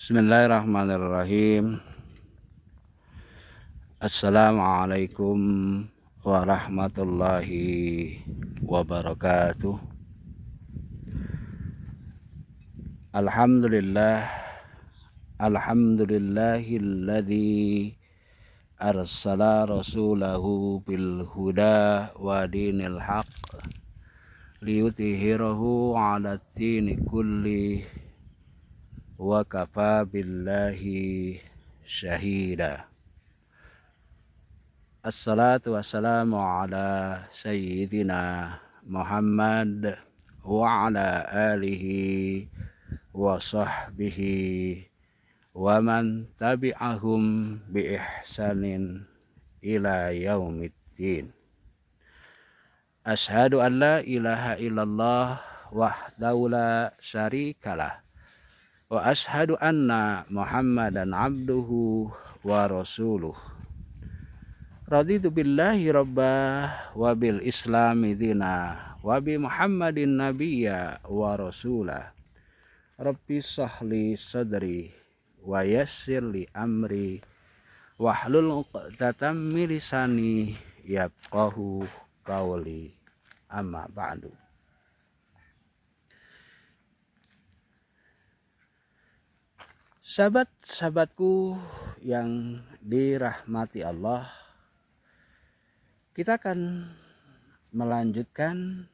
Bismillahirrahmanirrahim. Assalamualaikum warahmatullahi wabarakatuh. Alhamdulillah, alhamdulillahilladzi arsala rasulahu bil huda wa dinil haqq liyudhhirahu 'ala dini kulli wa kafa billahi syahida. Assalatu wassalamu ala sayyidina Muhammad wa ala alihi wa sahbihi wa man tabi'ahum bi ihsanin ila yaumiddin. Ashhadu an la ilaha illallah wahdahu la syarikalah wa ashhadu anna Muhammadan abduhu wa rasuluh. Raditu billahi rabbah wa bil islami dina wa bi Muhammadin nabiyya wa rasulah. Rabbi sahli sadri wa yassir li amri wahlul 'uqdatam min lisani yafqahu qawli. Amma ba'du. Sahabat-sahabatku yang dirahmati Allah, kita akan melanjutkan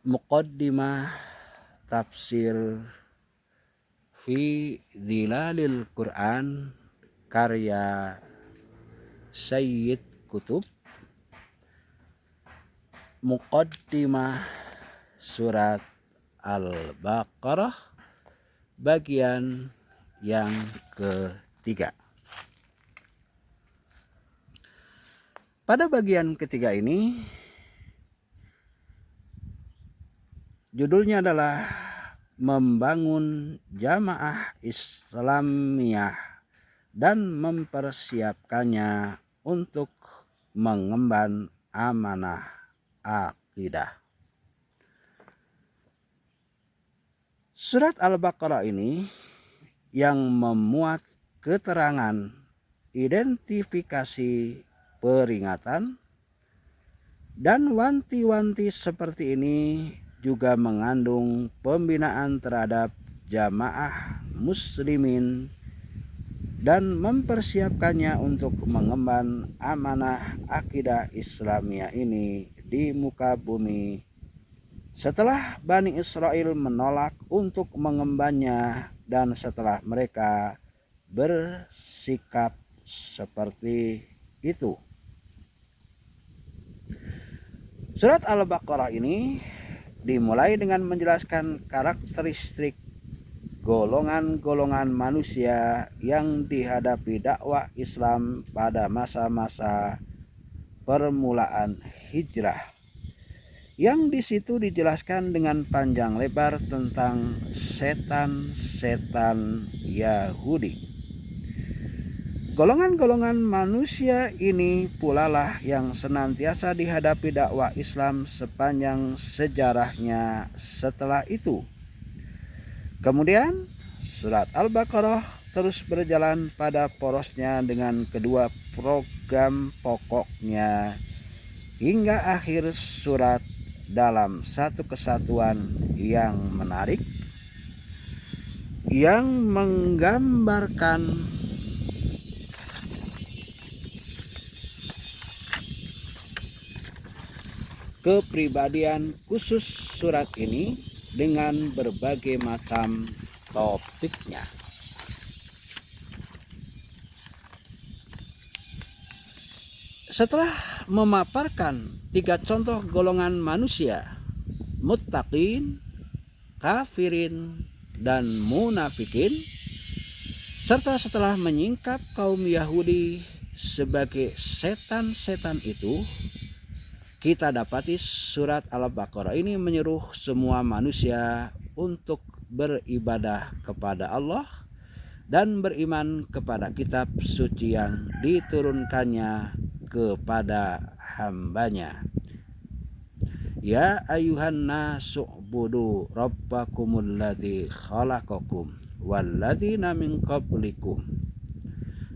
muqaddimah tafsir fi Dhilalil Quran karya Sayyid Qutb, muqaddimah surat Al-Baqarah bagian yang ketiga. Pada bagian ketiga ini judulnya adalah membangun jamaah Islamiyah dan mempersiapkannya untuk mengemban amanah akidah. Surat Al-Baqarah ini yang memuat keterangan identifikasi peringatan dan wanti-wanti seperti ini juga mengandung pembinaan terhadap jamaah muslimin dan mempersiapkannya untuk mengemban amanah akidah Islamiyah ini di muka bumi setelah Bani Israel menolak untuk mengembannya dan setelah mereka bersikap seperti itu. Surat Al-Baqarah ini dimulai dengan menjelaskan karakteristik golongan-golongan manusia yang dihadapi dakwah Islam pada masa-masa permulaan hijrah, yang di situ dijelaskan dengan panjang lebar tentang setan-setan Yahudi. Golongan-golongan manusia ini pula lah yang senantiasa dihadapi dakwah Islam sepanjang sejarahnya setelah itu. Kemudian surat Al-Baqarah terus berjalan pada porosnya dengan kedua program pokoknya hingga akhir surat dalam satu kesatuan yang menarik yang menggambarkan kepribadian khusus surat ini dengan berbagai macam topiknya. Setelah memaparkan 3 contoh golongan manusia, muttaqin, kafirin, dan munafikin, serta setelah menyingkap kaum Yahudi sebagai setan-setan itu, kita dapati surat Al-Baqarah ini menyuruh semua manusia untuk beribadah kepada Allah dan beriman kepada kitab suci yang diturunkannya kepada hambanya. Ya ayuhan nasu I'budu rabbakumul ladzi khalaqakum walladzina min qablikum,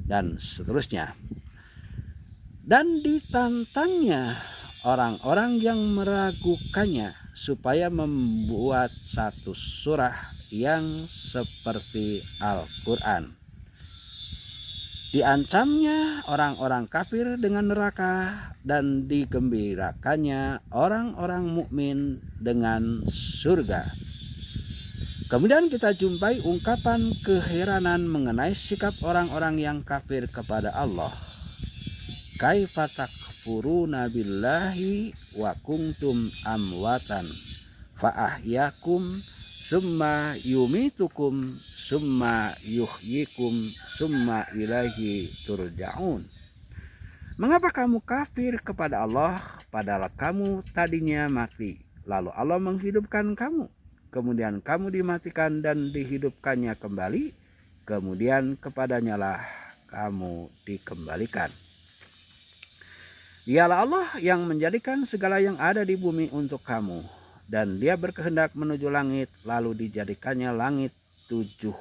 dan seterusnya. Dan ditantangnya orang-orang yang meragukannya supaya membuat satu surah yang seperti Al-Quran. Diancamnya orang-orang kafir dengan neraka dan digembirakannya orang-orang mukmin dengan surga. Kemudian kita jumpai ungkapan keheranan mengenai sikap orang-orang yang kafir kepada Allah. Kaifa takfuruna billahi wa kuntum amwatan fa ahyakum summa yumitukum summa yuhyikum summa ilaihi turja'un. Mengapa kamu kafir kepada Allah padahal kamu tadinya mati, lalu Allah menghidupkan kamu, kemudian kamu dimatikan dan dihidupkannya kembali, kemudian kepadanya lah kamu dikembalikan. Dialah Allah yang menjadikan segala yang ada di bumi untuk kamu, dan Dia berkehendak menuju langit, lalu dijadikannya tujuh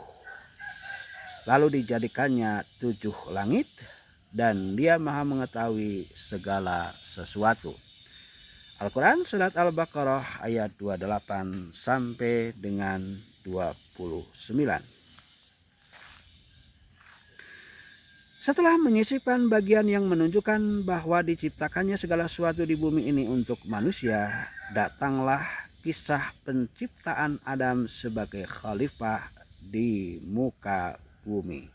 langit, dan Dia maha mengetahui segala sesuatu. Al-Quran Surat Al-Baqarah ayat 28 sampai dengan 29. Setelah menyisipkan bagian yang menunjukkan bahwa diciptakannya segala sesuatu di bumi ini untuk manusia, datanglah kisah penciptaan Adam sebagai khalifah di muka bumi.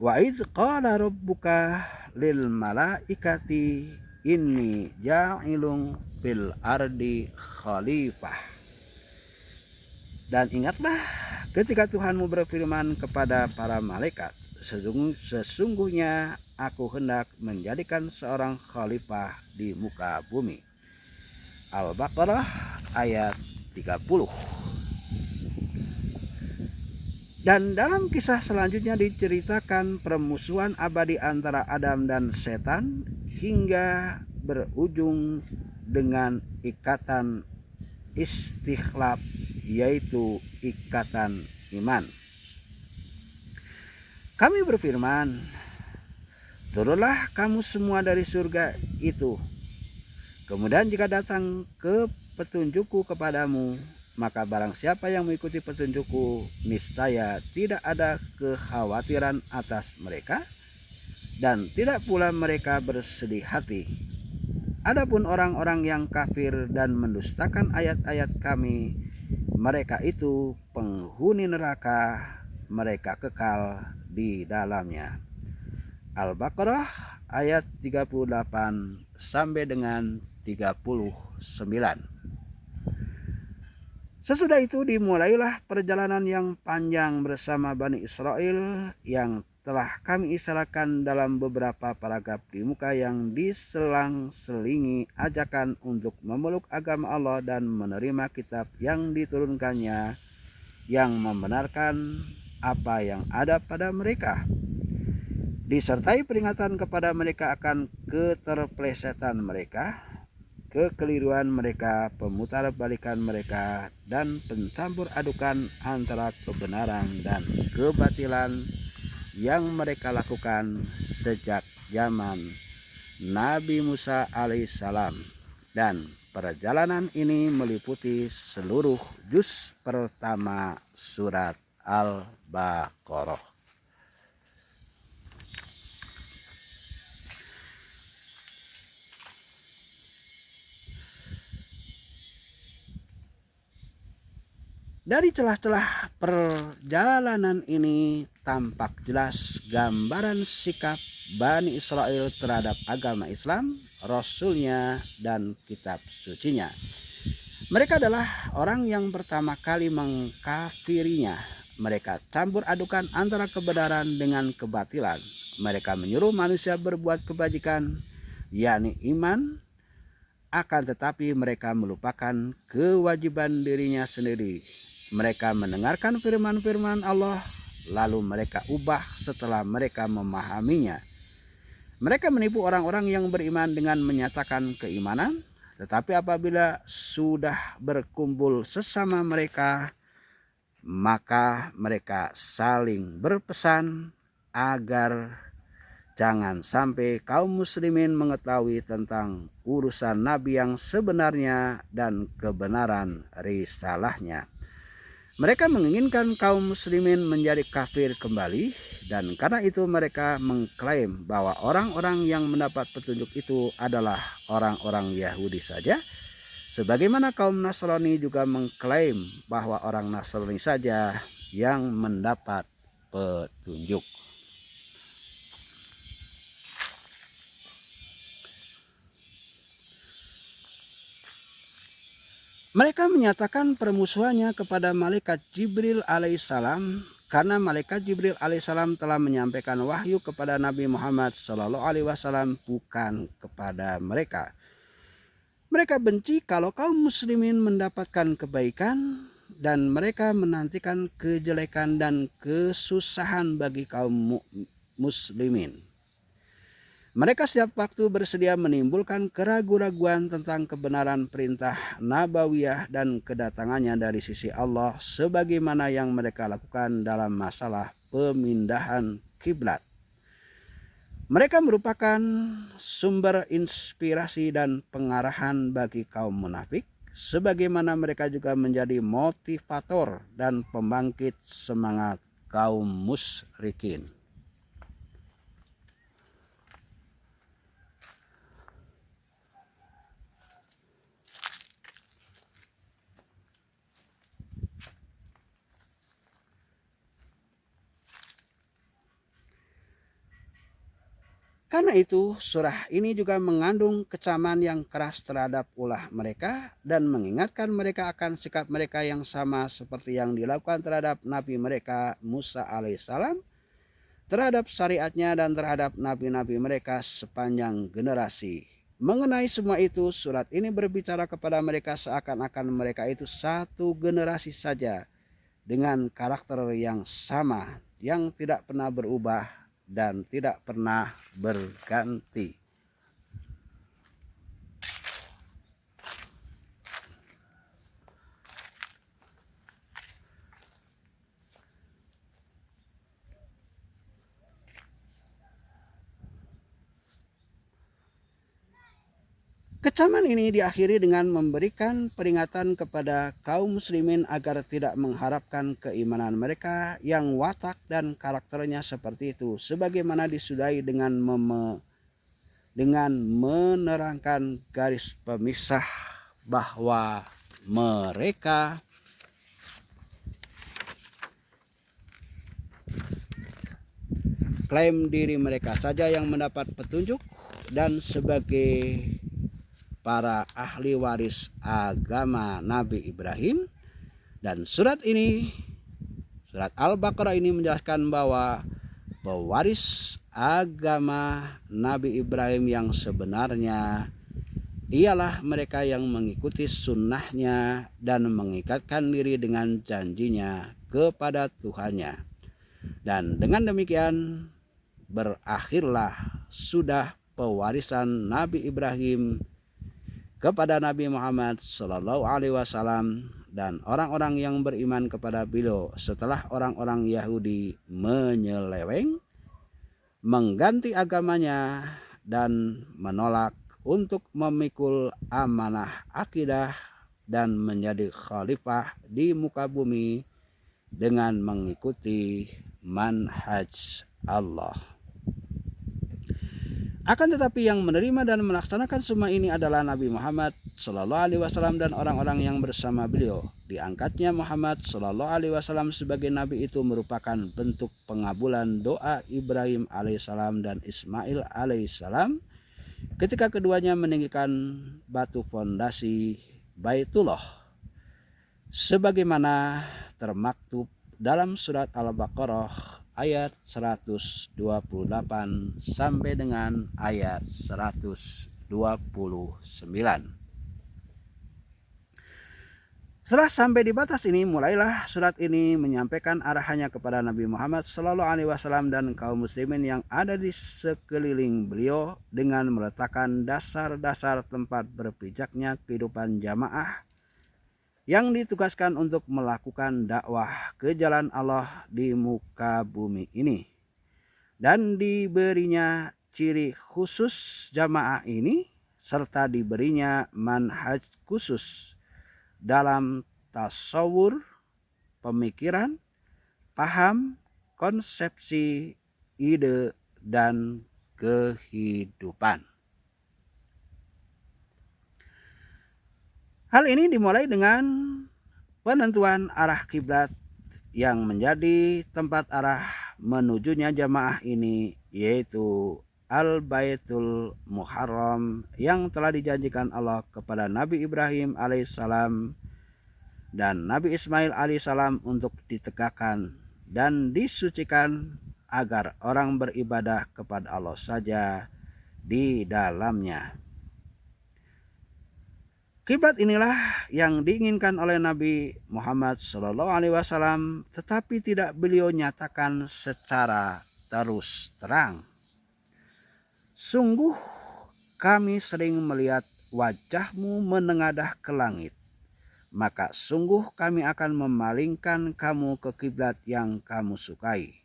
Wa idz qala rabbuka lil malaikati inni ja'ilun fil ardi khalifah. Dan ingatlah ketika Tuhanmu berfirman kepada para malaikat, sesungguhnya aku hendak menjadikan seorang khalifah di muka bumi. Al-Baqarah ayat 30. Dan dalam kisah selanjutnya diceritakan permusuhan abadi antara Adam dan setan hingga berujung dengan ikatan istikhlaf, yaitu ikatan iman. Kami berfirman, turunlah kamu semua dari surga itu. Kemudian jika datang ke petunjukku kepadamu, maka barang siapa yang mengikuti petunjukku, niscaya tidak ada kekhawatiran atas mereka, dan tidak pula mereka bersedih hati. Adapun orang-orang yang kafir dan mendustakan ayat-ayat kami, mereka itu penghuni neraka, mereka kekal di dalamnya. Al-Baqarah ayat 38 sampai dengan 39. Sesudah itu dimulailah perjalanan yang panjang bersama Bani Israel yang telah kami isyaratkan dalam beberapa paragraf di muka, yang diselang-selingi ajakan untuk memeluk agama Allah dan menerima kitab yang diturunkannya, yang membenarkan apa yang ada pada mereka, disertai peringatan kepada mereka akan keterpelesetan mereka, kekeliruan mereka, pemutarbalikan mereka, dan pencampur adukan antara kebenaran dan kebatilan yang mereka lakukan sejak zaman Nabi Musa alaihissalam. Dan perjalanan ini meliputi seluruh juz pertama surat Al-Baqarah. Dari celah-celah perjalanan ini tampak jelas gambaran sikap Bani Israel terhadap agama Islam, Rasulnya, dan kitab sucinya. Mereka adalah orang yang pertama kali mengkafirinya. Mereka campur adukan antara kebenaran dengan kebatilan. Mereka menyuruh manusia berbuat kebajikan, yakni iman, akan tetapi mereka melupakan kewajiban dirinya sendiri. Mereka mendengarkan firman-firman Allah, lalu mereka ubah setelah mereka memahaminya. Mereka menipu orang-orang yang beriman dengan menyatakan keimanan, Tetapi apabila sudah berkumpul sesama mereka, maka mereka saling berpesan agar jangan sampai kaum muslimin mengetahui tentang urusan Nabi yang sebenarnya dan kebenaran risalahnya. Mereka menginginkan kaum muslimin menjadi kafir kembali, dan karena itu mereka mengklaim bahwa orang-orang yang mendapat petunjuk itu adalah orang-orang Yahudi saja, sebagaimana kaum Nasrani juga mengklaim bahwa orang Nasrani saja yang mendapat petunjuk. Mereka menyatakan permusuhannya kepada malaikat Jibril alaihissalam karena malaikat Jibril alaihissalam telah menyampaikan wahyu kepada Nabi Muhammad SAW, bukan kepada mereka. Mereka benci kalau kaum muslimin mendapatkan kebaikan, dan mereka menantikan kejelekan dan kesusahan bagi kaum muslimin. Mereka setiap waktu bersedia menimbulkan keraguan-raguan tentang kebenaran perintah Nabawiyah dan kedatangannya dari sisi Allah, sebagaimana yang mereka lakukan dalam masalah pemindahan kiblat. Mereka merupakan sumber inspirasi dan pengarahan bagi kaum munafik, sebagaimana mereka juga menjadi motivator dan pembangkit semangat kaum musyrikin. Karena itu, surah ini juga mengandung kecaman yang keras terhadap ulah mereka dan mengingatkan mereka akan sikap mereka yang sama seperti yang dilakukan terhadap Nabi mereka Musa alaihissalam, terhadap syariatnya dan terhadap nabi-nabi mereka sepanjang generasi. Mengenai semua itu, surat ini berbicara kepada mereka seakan-akan mereka itu satu generasi saja dengan karakter yang sama, yang tidak pernah berubah dan tidak pernah berganti. Kecaman ini diakhiri dengan memberikan peringatan kepada kaum muslimin agar tidak mengharapkan keimanan mereka yang watak dan karakternya seperti itu, sebagaimana disudahi dengan menerangkan garis pemisah bahwa mereka klaim diri mereka saja yang mendapat petunjuk dan sebagai para ahli waris agama Nabi Ibrahim. Dan surat ini, surat Al-Baqarah ini menjelaskan bahwa pewaris agama Nabi Ibrahim yang sebenarnya ialah mereka yang mengikuti sunnahnya dan mengikatkan diri dengan janjinya kepada Tuhannya. Dan dengan demikian berakhirlah sudah pewarisan Nabi Ibrahim kepada Nabi Muhammad SAW dan orang-orang yang beriman kepada beliau setelah orang-orang Yahudi menyeleweng, mengganti agamanya dan menolak untuk memikul amanah akidah dan menjadi khalifah di muka bumi dengan mengikuti manhaj Allah. Akan tetapi yang menerima dan melaksanakan semua ini adalah Nabi Muhammad SAW dan orang-orang yang bersama beliau. Diangkatnya Muhammad SAW sebagai Nabi itu merupakan bentuk pengabulan doa Ibrahim alaihissalam dan Ismail alaihissalam ketika keduanya meninggikan batu fondasi Baitullah, sebagaimana termaktub dalam surat Al-Baqarah ayat 128 sampai dengan ayat 129. Setelah sampai di batas ini, mulailah surat ini menyampaikan arahannya kepada Nabi Muhammad SAW dan kaum muslimin yang ada di sekeliling beliau dengan meletakkan dasar-dasar tempat berpijaknya kehidupan jamaah yang ditugaskan untuk melakukan dakwah ke jalan Allah di muka bumi ini. Dan diberinya ciri khusus jamaah ini serta diberinya manhaj khusus dalam tasawur, pemikiran, paham, konsepsi, ide, dan kehidupan. Hal ini dimulai dengan penentuan arah kiblat yang menjadi tempat arah menujunya jamaah ini, yaitu Al-Baitul Muharram yang telah dijanjikan Allah kepada Nabi Ibrahim alaihissalam dan Nabi Ismail alaihissalam untuk ditegakkan dan disucikan agar orang beribadah kepada Allah saja di dalamnya. Kiblat inilah yang diinginkan oleh Nabi Muhammad SAW, tetapi tidak beliau nyatakan secara terus terang. Sungguh kami sering melihat wajahmu menengadah ke langit, maka sungguh kami akan memalingkan kamu ke kiblat yang kamu sukai.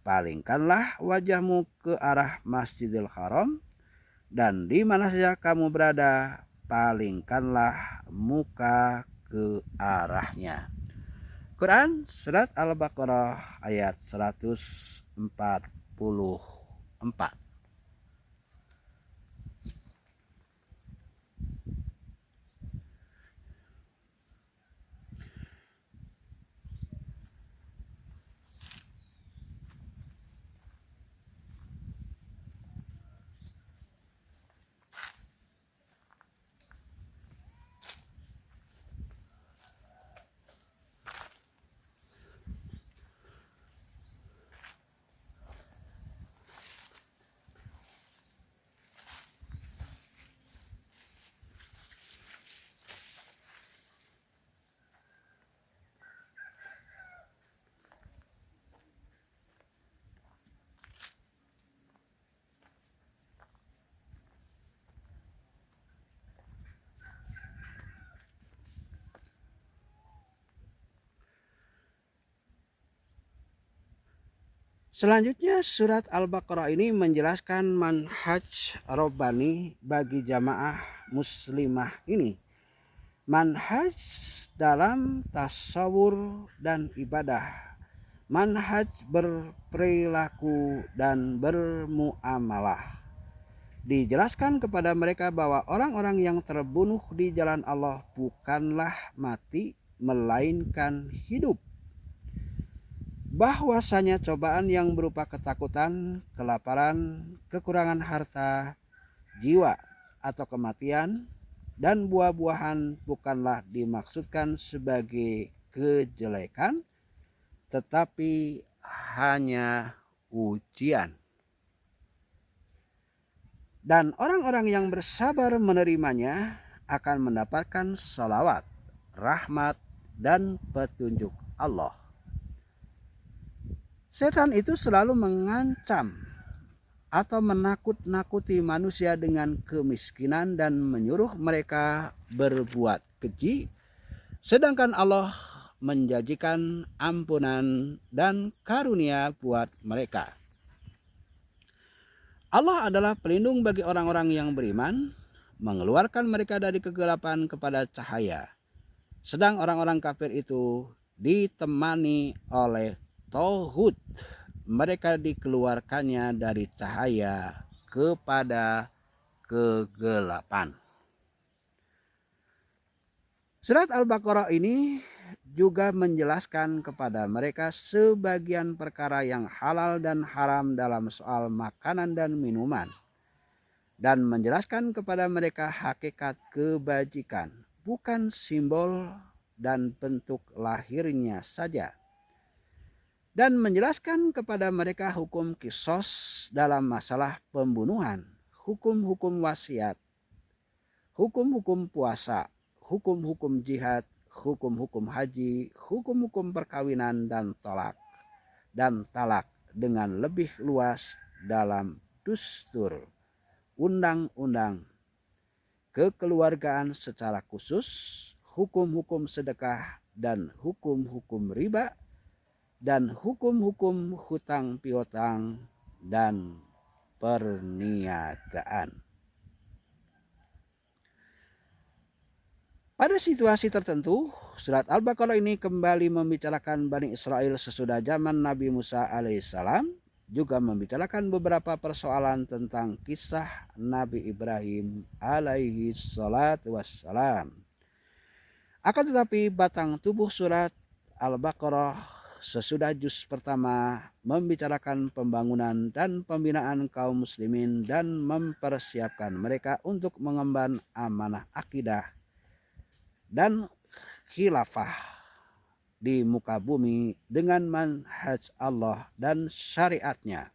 Palingkanlah wajahmu ke arah Masjidil Haram, dan di mana saja kamu berada, palingkanlah muka ke arahnya. Quran Surat Al-Baqarah ayat 144. Selanjutnya surat Al-Baqarah ini menjelaskan manhaj Rabbani bagi jamaah muslimah ini. Manhaj dalam tasawur dan ibadah, manhaj berperilaku dan bermuamalah. Dijelaskan kepada mereka bahwa orang-orang yang terbunuh di jalan Allah bukanlah mati, melainkan hidup. Bahwasanya cobaan yang berupa ketakutan, kelaparan, kekurangan harta, jiwa, atau kematian, dan buah-buahan bukanlah dimaksudkan sebagai kejelekan, tetapi hanya ujian. Dan orang-orang yang bersabar menerimanya akan mendapatkan salawat, rahmat, dan petunjuk Allah. Setan itu selalu mengancam atau menakut-nakuti manusia dengan kemiskinan dan menyuruh mereka berbuat keji, sedangkan Allah menjanjikan ampunan dan karunia buat mereka. Allah adalah pelindung bagi orang-orang yang beriman, mengeluarkan mereka dari kegelapan kepada cahaya. Sedang orang-orang kafir itu ditemani oleh tauhid, mereka dikeluarkannya dari cahaya kepada kegelapan. Surat Al-Baqarah ini juga menjelaskan kepada mereka sebagian perkara yang halal dan haram dalam soal makanan dan minuman, dan menjelaskan kepada mereka hakikat kebajikan, bukan simbol dan bentuk lahirnya saja, dan menjelaskan kepada mereka hukum kisos dalam masalah pembunuhan, hukum-hukum wasiat, hukum-hukum puasa, hukum-hukum jihad, hukum-hukum haji, hukum-hukum perkawinan dan talak dengan lebih luas dalam dustur, undang-undang kekeluargaan secara khusus, hukum-hukum sedekah dan hukum-hukum riba, dan hukum-hukum hutang piutang dan perniagaan. Pada situasi tertentu, surat Al-Baqarah ini kembali membicarakan Bani Israel sesudah zaman Nabi Musa alaihissalam, juga membicarakan beberapa persoalan tentang kisah Nabi Ibrahim alaihi salatu wassalam. Akan tetapi batang tubuh surat Al-Baqarah sesudah juz pertama membicarakan pembangunan dan pembinaan kaum muslimin dan mempersiapkan mereka untuk mengemban amanah akidah dan khilafah di muka bumi dengan manhaj Allah dan syariatnya,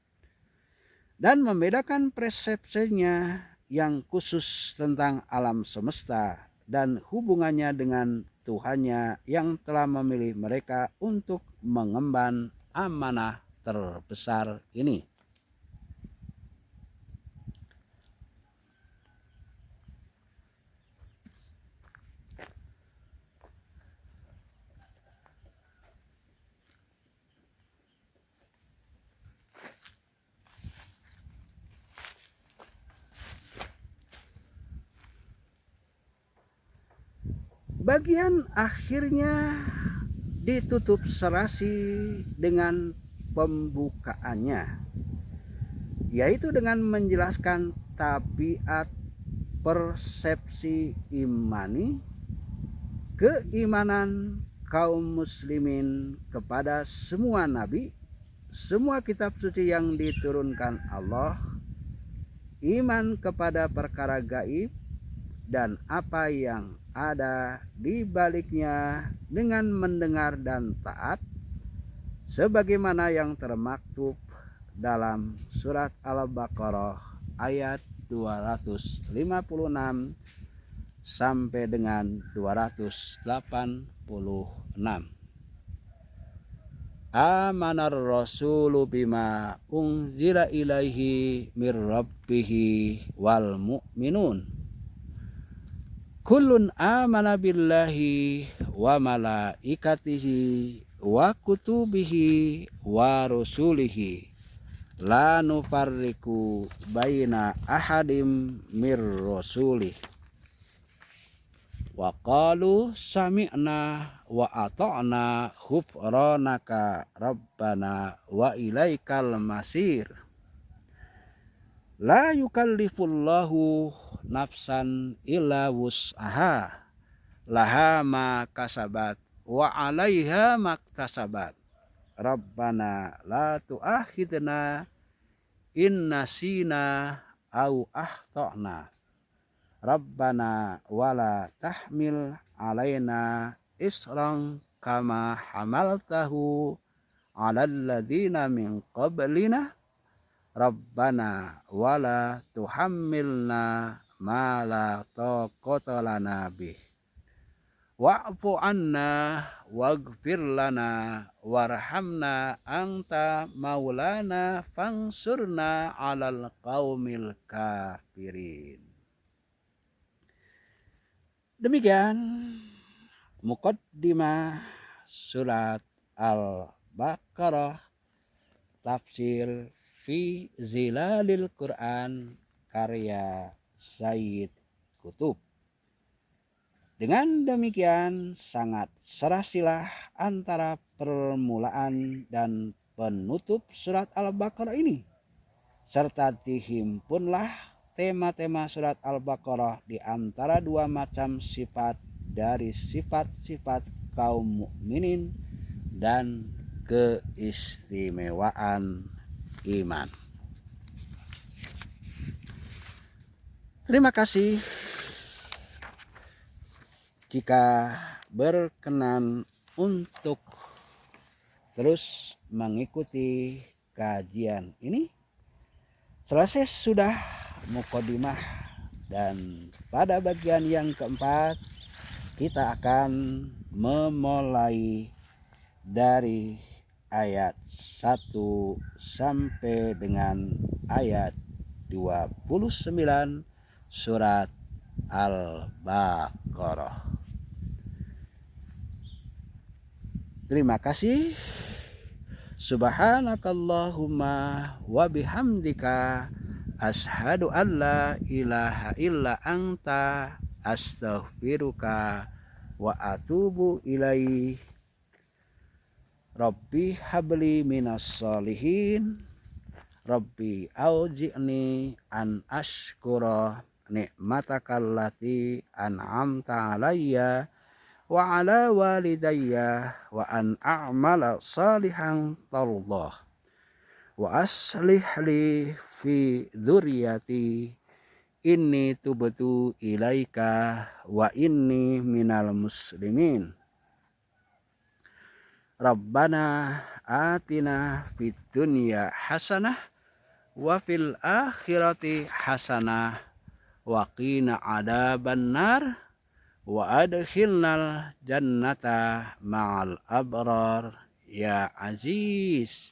dan membedakan persepsinya yang khusus tentang alam semesta dan hubungannya dengan Tuhannya yang telah memilih mereka untuk mengemban amanah terbesar ini. Bagian akhirnya ditutup serasi dengan pembukaannya, yaitu dengan menjelaskan tabiat persepsi imani, keimanan kaum muslimin kepada semua nabi, semua kitab suci yang diturunkan Allah, iman kepada perkara gaib dan apa yang ada di baliknya dengan mendengar dan taat sebagaimana yang termaktub dalam surat Al-Baqarah ayat 256 sampai dengan 286. Amanar rasulu bima unzila ilaihi mir rabbihi wal mu'minun kullun amana billahi wa malaikatihi wa kutubihi wa rusulihi la nufarriqu baina ahadim mir rasulih wa qalu sami'na wa ata'na ghufranaka rabbana wa ilaikal masir. La yukallifullahu nafsan illa wus'aha laha ma kasabat wa 'alaiha maktasabat. Rabbana la tu'akhidna in nasina au akhtana. Rabbana wala tahmil 'alaina isran kama hamaltahu 'alal ladzina min qablina. Rabbana wala tuhammilna ma la taqata lana bih wa'fu anna waghfir lana warhamna anta maulana fansurna 'alal qaumil kafirin. Demikian muqaddimah surat Al-Baqarah, tafsir fi Zilalil Quran karya Sayyid Qutb. Dengan demikian sangat serasilah antara permulaan dan penutup surat Al-Baqarah ini, serta dihimpunlah tema-tema surat Al-Baqarah di antara dua macam sifat dari sifat-sifat kaum mukminin dan keistimewaan iman. Terima kasih. Jika berkenan untuk terus mengikuti kajian ini, selesai sudah muqaddimah, dan pada bagian yang keempat kita akan memulai dari ayat 1 sampai dengan ayat 29 surat Al-Baqarah. Terima kasih. Subhanakallahumma wa bihamdika ashhadu an la ilaha illa anta astaghfiruka wa atubu ilaih. Rabbi habli minas solihin. Rabbi auji'ni an ashkura ni'matakallati an'amta alayya wa ala walidayya wa an a'mala salihan tardah wa aslih li fi dzurriyyati inni tubtu ilaika wa inni minal muslimin. Rabbana atina fid dunya hasanah wa fil akhirati hasanah wa qina adzaban nar wa adkhilnal jannata ma'al abrar ya aziz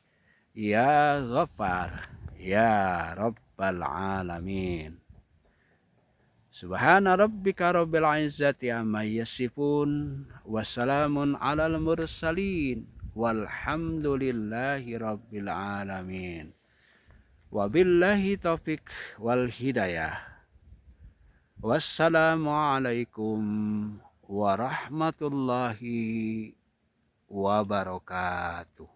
ya ghaffar ya rabbal alamin. Subhana rabbika rabbil izzati amma yasifun wassalamun alal mursalin walhamdulillahi rabbil alamin. Wabillahi taufik wal hidayah. Wassalamualaikum warahmatullahi wabarakatuh.